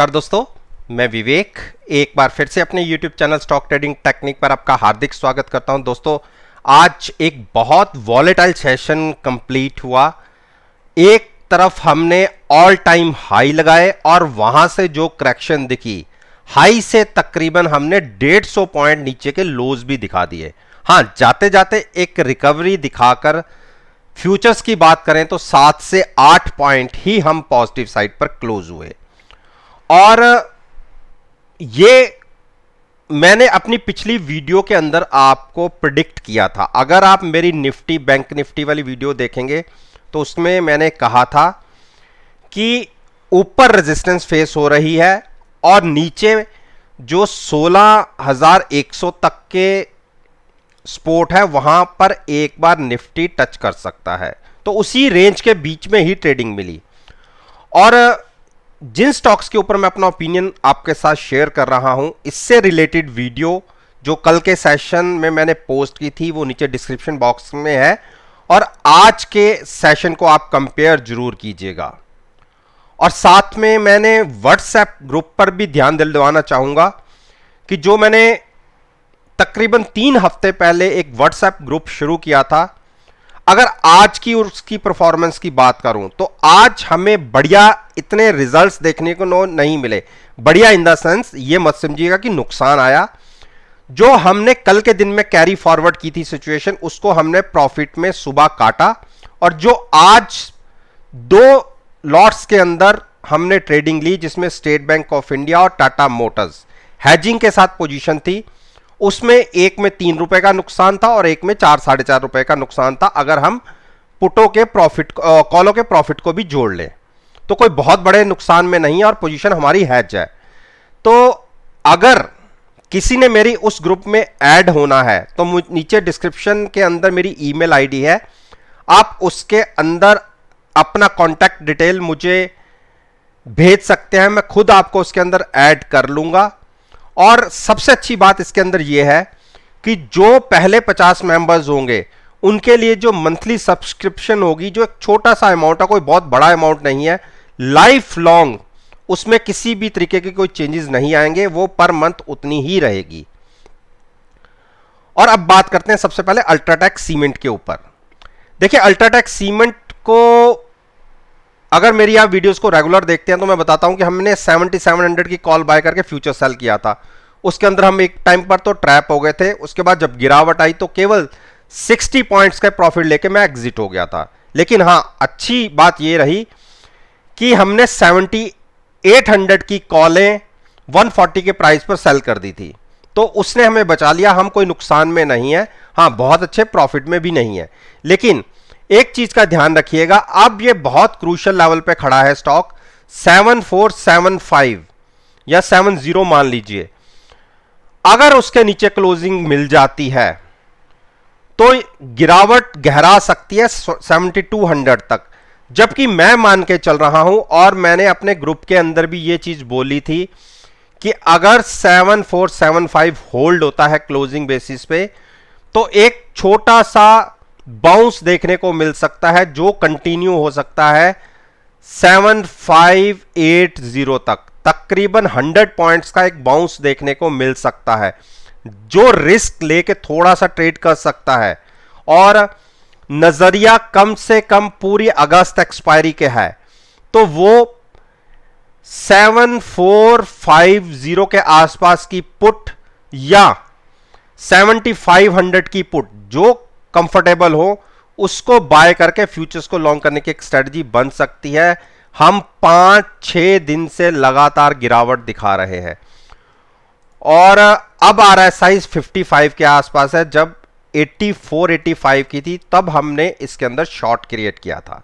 नमस्कार दोस्तों, मैं विवेक एक बार फिर से अपने YouTube channel stock trading technique पर आपका हार्दिक स्वागत करता हूं। दोस्तों, आज एक बहुत वॉलेटाइल सेशन कंप्लीट हुआ। एक तरफ हमने ऑल टाइम हाई लगाए और वहां से जो करेक्शन दिखी, हाई से तकरीबन हमने 150 पॉइंट नीचे के लोज भी दिखा दिए। हाँ, जाते जाते एक रिकवरी दिखाकर फ्यूचर्स की बात करें तो 7 से 8 पॉइंट ही हम पॉजिटिव साइड पर क्लोज हुए। और ये मैंने अपनी पिछली वीडियो के अंदर आपको प्रिडिक्ट किया था। अगर आप मेरी निफ्टी बैंक निफ्टी वाली वीडियो देखेंगे तो उसमें मैंने कहा था कि ऊपर रेजिस्टेंस फेस हो रही है और नीचे जो 16,100 तक के सपोर्ट है वहां पर एक बार निफ्टी टच कर सकता है। तो उसी रेंज के बीच में ही ट्रेडिंग मिली। और जिन स्टॉक्स के ऊपर मैं अपना ओपिनियन आपके साथ शेयर कर रहा हूं, इससे रिलेटेड वीडियो जो कल के सेशन में मैंने पोस्ट की थी वो नीचे डिस्क्रिप्शन बॉक्स में है। और आज के सेशन को आप कंपेयर जरूर कीजिएगा। और साथ में मैंने व्हाट्सएप ग्रुप पर भी ध्यान दिलवाना चाहूंगा कि जो मैंने तकरीबन 3 हफ्ते पहले एक व्हाट्सएप ग्रुप शुरू किया था, अगर आज की और उसकी परफॉर्मेंस की बात करूं तो आज हमें बढ़िया इतने रिजल्ट्स देखने को नहीं मिले। बढ़िया इन द सेंस ये मत समझिएगा कि नुकसान आया। जो हमने कल के दिन में कैरी फॉरवर्ड की थी सिचुएशन, उसको हमने प्रॉफिट में सुबह काटा। और जो आज 2 लॉट्स के अंदर हमने ट्रेडिंग ली, जिसमें स्टेट बैंक ऑफ इंडिया और टाटा मोटर्स हैजिंग के साथ पोजीशन थी, उसमें एक में 3 रुपए का नुकसान था और एक में 4-4.5 रुपए का नुकसान था। अगर हम पुटों के प्रॉफिट कॉलों के प्रॉफिट को भी जोड़ लें तो कोई बहुत बड़े नुकसान में नहीं है और पोजीशन हमारी हैज है। तो अगर किसी ने मेरी उस ग्रुप में ऐड होना है तो नीचे डिस्क्रिप्शन के अंदर मेरी ईमेल आईडी है, आप उसके अंदर अपना कॉन्टैक्ट डिटेल मुझे भेज सकते हैं। मैं खुद आपको उसके अंदर ऐड कर लूंगा। और सबसे अच्छी बात इसके अंदर यह है कि जो पहले 50 मेंबर्स होंगे उनके लिए जो मंथली सब्सक्रिप्शन होगी, जो एक छोटा सा अमाउंट है, कोई बहुत बड़ा अमाउंट नहीं है, लाइफ लॉन्ग उसमें किसी भी तरीके के कोई चेंजेस नहीं आएंगे, वो पर मंथ उतनी ही रहेगी। और अब बात करते हैं सबसे पहले अल्ट्राटेक सीमेंट के ऊपर। देखिए, अल्ट्राटेक सीमेंट को अगर मेरी आप वीडियोस को रेगुलर देखते हैं तो मैं बताता हूं कि हमने 7700 की कॉल बाय करके फ्यूचर सेल किया था। उसके अंदर हम एक टाइम पर तो ट्रैप हो गए थे। उसके बाद जब गिरावट आई तो केवल 60 पॉइंट्स का प्रॉफिट लेके मैं एग्जिट हो गया था। लेकिन हां, अच्छी बात यह रही कि हमने 7800 की कॉलें 140 के प्राइस पर सेल कर दी थी, तो उसने हमें बचा लिया। हम कोई नुकसान में नहीं है, हां बहुत अच्छे प्रॉफिट में भी नहीं है। लेकिन एक चीज का ध्यान रखिएगा, अब ये बहुत क्रूशियल लेवल पे खड़ा है स्टॉक 7475 या 70 मान लीजिए। अगर उसके नीचे क्लोजिंग मिल जाती है तो गिरावट गहरा सकती है 7200 तक। जबकि मैं मान के चल रहा हूं और मैंने अपने ग्रुप के अंदर भी ये चीज बोली थी कि अगर 7475 होल्ड होता है क्लोजिंग बेसिस पे तो एक छोटा सा बाउंस देखने को मिल सकता है, जो कंटिन्यू हो सकता है 7580 तक। तकरीबन 100 पॉइंट्स का एक बाउंस देखने को मिल सकता है, जो रिस्क लेके थोड़ा सा ट्रेड कर सकता है। और नजरिया कम से कम पूरी अगस्त एक्सपायरी के है, तो वो 7450 के आसपास की पुट या 7500 की पुट, जो कंफर्टेबल हो, उसको बाय करके फ्यूचर्स को लॉन्ग करने की एक स्ट्रेटजी बन सकती है। हम 5-6 दिन से लगातार गिरावट दिखा रहे हैं और अब आ रहा है साइज 55 के आसपास है। जब 84-85 की थी तब हमने इसके अंदर शॉर्ट क्रिएट किया था।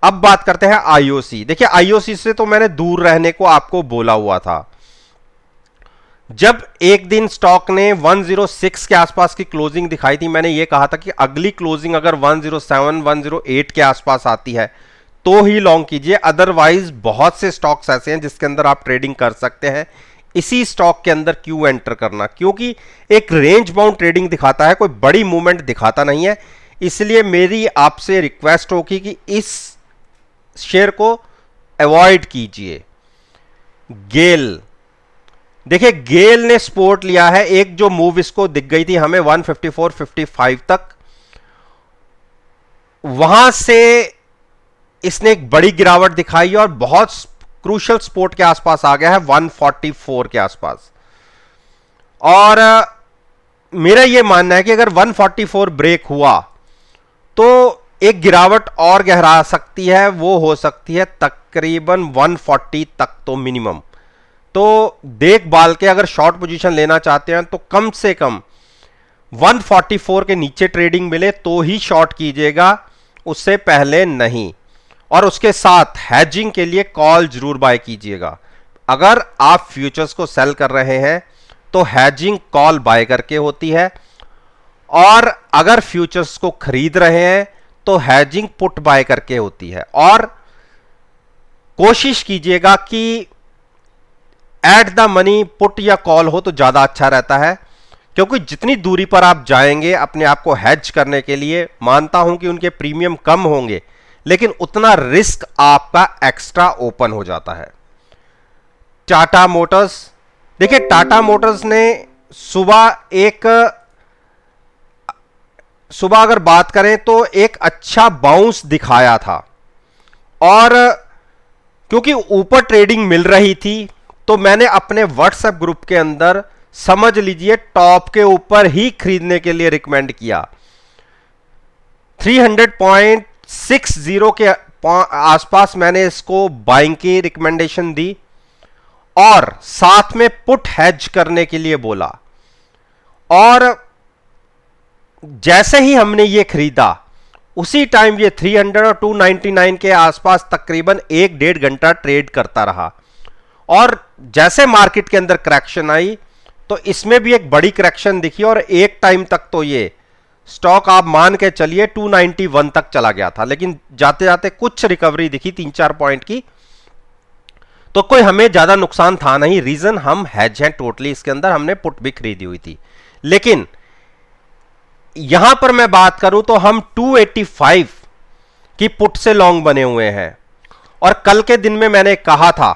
अब बात करते हैं आईओसी। देखिए, आईओसी से तो मैंने दूर रहने को आपको बोला हुआ था। जब एक दिन स्टॉक ने 106 के आसपास की क्लोजिंग दिखाई थी, मैंने यह कहा था कि अगली क्लोजिंग अगर 107 108 के आसपास आती है तो ही लॉन्ग कीजिए, अदरवाइज बहुत से स्टॉक्स ऐसे हैं जिसके अंदर आप ट्रेडिंग कर सकते हैं। इसी स्टॉक के अंदर क्यों एंटर करना, क्योंकि एक रेंज बाउंड ट्रेडिंग दिखाता है, कोई बड़ी मूवमेंट दिखाता नहीं है। इसलिए मेरी आपसे रिक्वेस्ट होगी कि इस शेयर को अवॉइड कीजिए। गेल, देखिए गेल ने सपोर्ट लिया है, एक जो मूव इसको दिख गई थी हमें 154.55 तक, वहां से इसने एक बड़ी गिरावट दिखाई और बहुत क्रूशियल सपोर्ट के आसपास आ गया है 144 के आसपास। और मेरा यह मानना है कि अगर 144 ब्रेक हुआ तो एक गिरावट और गहरा सकती है, वो हो सकती है तकरीबन 140 तक तो मिनिमम। तो देख बाल के अगर शॉर्ट पोजीशन लेना चाहते हैं तो कम से कम 144 के नीचे ट्रेडिंग मिले तो ही शॉर्ट कीजिएगा, उससे पहले नहीं। और उसके साथ हैजिंग के लिए कॉल जरूर बाय कीजिएगा। अगर आप फ्यूचर्स को सेल कर रहे हैं तो हैजिंग कॉल बाय करके होती है, और अगर फ्यूचर्स को खरीद रहे हैं तो हैजिंग पुट बाय करके होती है। और कोशिश कीजिएगा कि एट द मनी पुट या कॉल हो तो ज्यादा अच्छा रहता है, क्योंकि जितनी दूरी पर आप जाएंगे अपने आप को हैज करने के लिए, मानता हूं कि उनके प्रीमियम कम होंगे लेकिन उतना रिस्क आपका एक्स्ट्रा ओपन हो जाता है। टाटा मोटर्स, देखिए टाटा मोटर्स ने सुबह अगर बात करें तो एक अच्छा बाउंस दिखाया था, और क्योंकि ऊपर ट्रेडिंग मिल रही थी तो मैंने अपने व्हाट्सएप ग्रुप के अंदर समझ लीजिए टॉप के ऊपर ही खरीदने के लिए रिकमेंड किया। 300.60 के आसपास मैंने इसको बाइंग की रिकमेंडेशन दी और साथ में पुट हेज करने के लिए बोला। और जैसे ही हमने ये खरीदा उसी टाइम ये 300 और 299 के आसपास तकरीबन 1-1.5 घंटा ट्रेड करता रहा, और जैसे मार्केट के अंदर करेक्शन आई तो इसमें भी एक बड़ी करेक्शन दिखी, और एक टाइम तक तो ये स्टॉक आप मान के चलिए 291 तक चला गया था, लेकिन जाते जाते कुछ रिकवरी दिखी 3-4 पॉइंट की, तो कोई हमें ज्यादा नुकसान था नहीं। रीजन हम हैज हैं टोटली, इसके अंदर हमने पुट भी खरीदी हुई थी। लेकिन यहां पर मैं बात करूं तो हम 285 की पुट से लॉन्ग बने हुए हैं, और कल के दिन में मैंने कहा था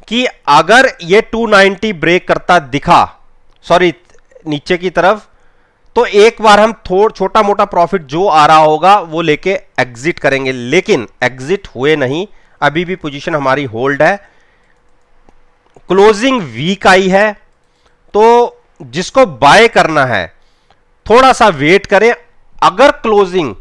कि अगर ये 290 ब्रेक करता दिखा, सॉरी नीचे की तरफ, तो एक बार हम छोटा मोटा प्रॉफिट जो आ रहा होगा वो लेके एग्जिट करेंगे। लेकिन एग्जिट हुए नहीं, अभी भी पोजीशन हमारी होल्ड है। क्लोजिंग वीक आई है, तो जिसको बाय करना है थोड़ा सा वेट करें। अगर क्लोजिंग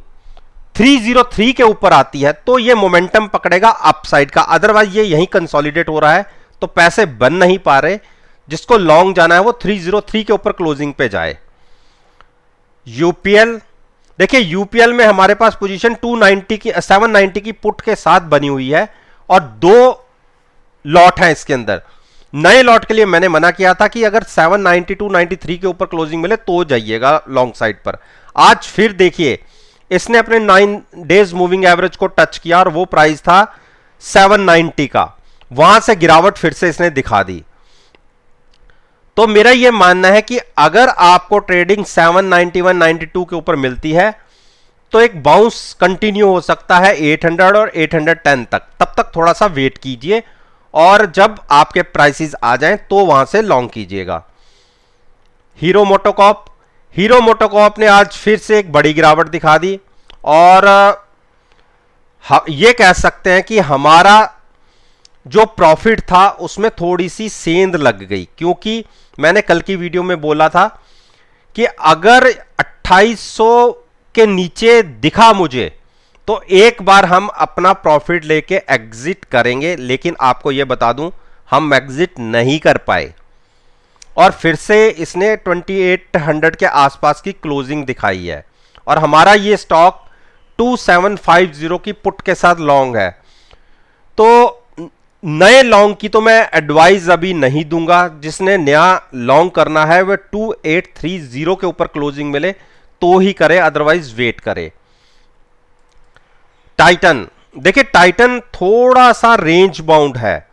303 के ऊपर आती है तो ये मोमेंटम पकड़ेगा अपसाइड का, अदरवाइज ये यहीं कंसोलिडेट हो रहा है तो पैसे बन नहीं पा रहे। जिसको लॉन्ग जाना है वो 303 के ऊपर क्लोजिंग पे जाए। यूपीएल, देखिए यूपीएल में हमारे पास पोजीशन 790 की पुट के साथ बनी हुई है, और 2 लॉट हैं इसके अंदर। नए लॉट के लिए मैंने मना किया था कि अगर 792-93 के ऊपर क्लोजिंग मिले तो जाइएगा लॉन्ग साइड पर। आज फिर देखिए इसने अपने 9 डेज मूविंग एवरेज को टच किया, और वो प्राइस था 790 का, वहां से गिरावट फिर से इसने दिखा दी। तो मेरा यह मानना है कि अगर आपको ट्रेडिंग 791-92 के ऊपर मिलती है तो एक बाउंस कंटिन्यू हो सकता है 800 और 810 तक, तब तक थोड़ा सा वेट कीजिए, और जब आपके प्राइसेस आ जाएं तो वहां से लॉन्ग कीजिएगा। हीरो मोटोकॉर्प ने आज फिर से एक बड़ी गिरावट दिखा दी, और ये कह सकते हैं कि हमारा जो प्रॉफिट था उसमें थोड़ी सी सेंध लग गई, क्योंकि मैंने कल की वीडियो में बोला था कि अगर 2800 के नीचे दिखा मुझे तो एक बार हम अपना प्रॉफिट लेके एग्जिट करेंगे। लेकिन आपको यह बता दूं हम एग्जिट नहीं कर पाए, और फिर से इसने 2800 के आसपास की क्लोजिंग दिखाई है, और हमारा ये स्टॉक 2750 की पुट के साथ लॉन्ग है। तो नए लॉन्ग की तो मैं एडवाइस अभी नहीं दूंगा। जिसने नया लॉन्ग करना है वह 2830 के ऊपर क्लोजिंग मिले तो ही करे, अदरवाइज वेट करे। टाइटन, देखिए टाइटन थोड़ा सा रेंज बाउंड है,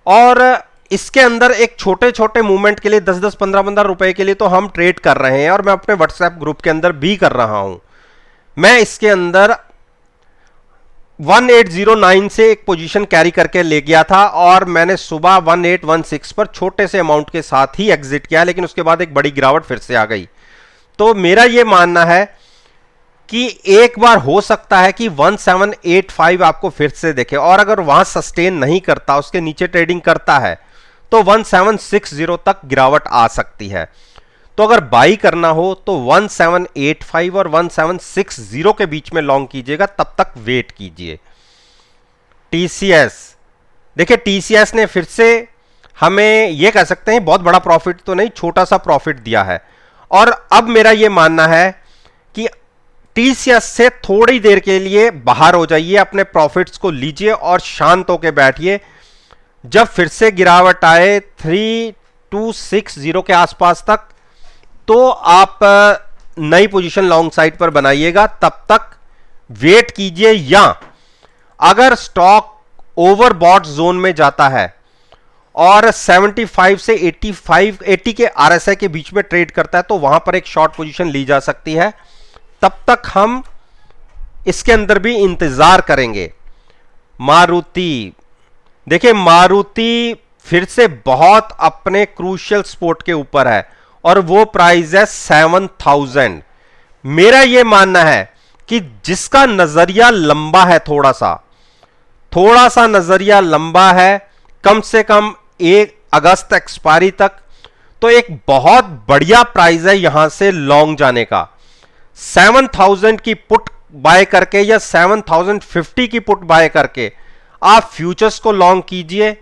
और इसके अंदर एक छोटे छोटे मूवमेंट के लिए 10-10, 15-15 रुपए के लिए तो हम ट्रेड कर रहे हैं, और मैं अपने व्हाट्सएप ग्रुप के अंदर भी कर रहा हूं। मैं इसके अंदर 1809 से एक पोजीशन कैरी करके ले गया था और मैंने सुबह 1816 पर छोटे से अमाउंट के साथ ही एग्जिट किया, लेकिन उसके बाद एक बड़ी गिरावट फिर से आ गई। तो मेरा यह मानना है कि एक बार हो सकता है कि 1785 आपको फिर से देखे, और अगर वहां सस्टेन नहीं करता, उसके नीचे ट्रेडिंग करता है, तो 1760 तक गिरावट आ सकती है। तो अगर बाई करना हो तो 1785 और 1760 के बीच में लॉन्ग कीजिएगा, तब तक वेट कीजिए। टीसीएस, देखिए टीसीएस ने फिर से हमें यह कह सकते हैं बहुत बड़ा प्रॉफिट तो नहीं, छोटा सा प्रॉफिट दिया है। और अब मेरा यह मानना है कि टीसीएस से थोड़ी देर के लिए बाहर हो जाइए, अपने प्रॉफिट्स को लीजिए और शांत होकर बैठिए। जब फिर से गिरावट आए 3260 के आसपास तक, तो आप नई पोजीशन लॉन्ग साइड पर बनाइएगा, तब तक वेट कीजिए। या अगर स्टॉक ओवरबॉट जोन में जाता है और 75 से 80 के आरएसआई के बीच में ट्रेड करता है, तो वहां पर एक शॉर्ट पोजीशन ली जा सकती है। तब तक हम इसके अंदर भी इंतजार करेंगे। मारुति, देखिए मारुति फिर से बहुत अपने क्रूशियल सपोर्ट के ऊपर है और वो प्राइस है 7000। मेरा यह मानना है कि जिसका नजरिया लंबा है, थोड़ा सा नजरिया लंबा है, कम से कम 1 अगस्त एक्सपायरी तक, तो एक बहुत बढ़िया प्राइस है यहां से लॉन्ग जाने का। 7000 की पुट बाय करके या 7050 की पुट बाय करके आप फ्यूचर्स को लॉन्ग कीजिए।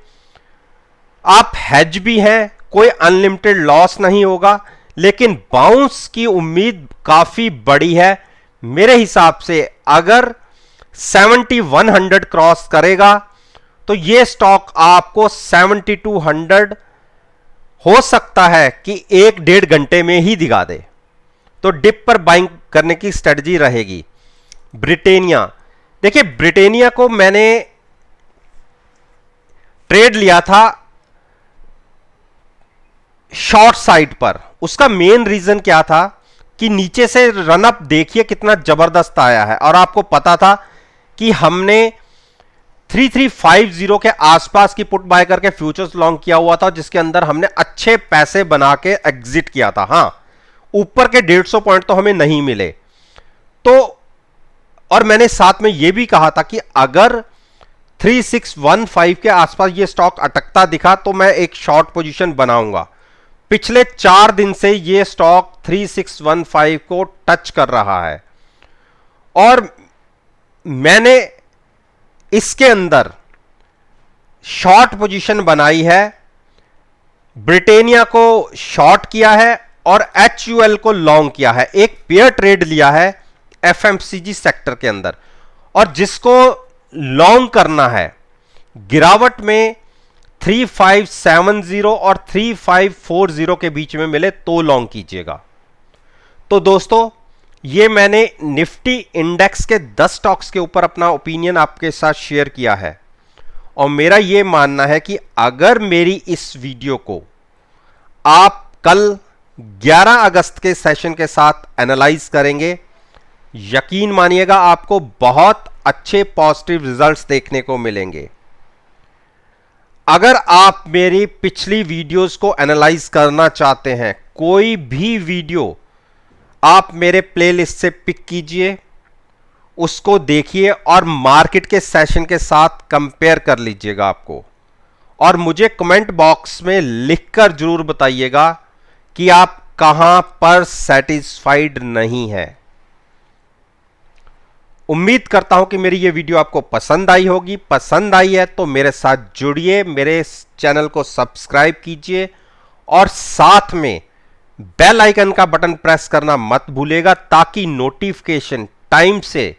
आप हेज भी हैं, कोई अनलिमिटेड लॉस नहीं होगा, लेकिन बाउंस की उम्मीद काफी बड़ी है। मेरे हिसाब से अगर 7100 क्रॉस करेगा तो यह स्टॉक आपको 7200 हो सकता है कि 1-1.5 घंटे में ही दिखा दे, तो डिप पर बाइंग करने की स्ट्रेटजी रहेगी। ब्रिटेनिया, देखिए ब्रिटेनिया को मैंने ट्रेड लिया था शॉर्ट साइड पर। उसका मेन रीजन क्या था कि नीचे से रनअप देखिए कितना जबरदस्त आया है, और आपको पता था कि हमने 3350 के आसपास की पुट बाय करके फ्यूचर्स लॉन्ग किया हुआ था, जिसके अंदर हमने अच्छे पैसे बना के एग्जिट किया था। हां, ऊपर के 150 पॉइंट तो हमें नहीं मिले, तो और मैंने साथ में यह भी कहा था कि अगर 3615 के आसपास यह स्टॉक अटकता दिखा तो मैं एक शॉर्ट पोजीशन बनाऊंगा। पिछले 4 दिन से यह स्टॉक 3615 को टच कर रहा है और मैंने इसके अंदर शॉर्ट पोजीशन बनाई है। ब्रिटेनिया को शॉर्ट किया है और HUL को लॉन्ग किया है। एक पेयर ट्रेड लिया है FMCG सेक्टर के अंदर, और जिसको लॉन्ग करना है गिरावट में 3570 और 3540 के बीच में मिले तो लॉन्ग कीजिएगा। तो दोस्तों, ये मैंने निफ्टी इंडेक्स के 10 स्टॉक्स के ऊपर अपना ओपिनियन आपके साथ शेयर किया है, और मेरा यह मानना है कि अगर मेरी इस वीडियो को आप कल 11 अगस्त के सेशन के साथ एनालाइज करेंगे, यकीन मानिएगा आपको बहुत अच्छे पॉजिटिव रिजल्ट्स देखने को मिलेंगे। अगर आप मेरी पिछली वीडियोस को एनालाइज करना चाहते हैं, कोई भी वीडियो आप मेरे प्लेलिस्ट से पिक कीजिए, उसको देखिए और मार्केट के सेशन के साथ कंपेयर कर लीजिएगा आपको, और मुझे कमेंट बॉक्स में लिखकर जरूर बताइएगा कि आप कहां पर सेटिस्फाइड नहीं है। उम्मीद करता हूं कि मेरी ये वीडियो आपको पसंद आई होगी। पसंद आई है तो मेरे साथ जुड़िए, मेरे चैनल को सब्सक्राइब कीजिए और साथ में बेल आइकन का बटन प्रेस करना मत भूलिएगा, ताकि नोटिफिकेशन टाइम से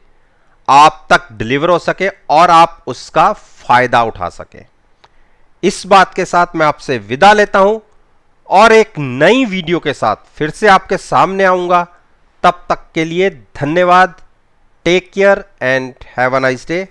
आप तक डिलीवर हो सके और आप उसका फायदा उठा सके। इस बात के साथ मैं आपसे विदा लेता हूं और एक नई वीडियो के साथ फिर से आपके सामने आऊंगा। तब तक के लिए धन्यवाद। Take care and have a nice day.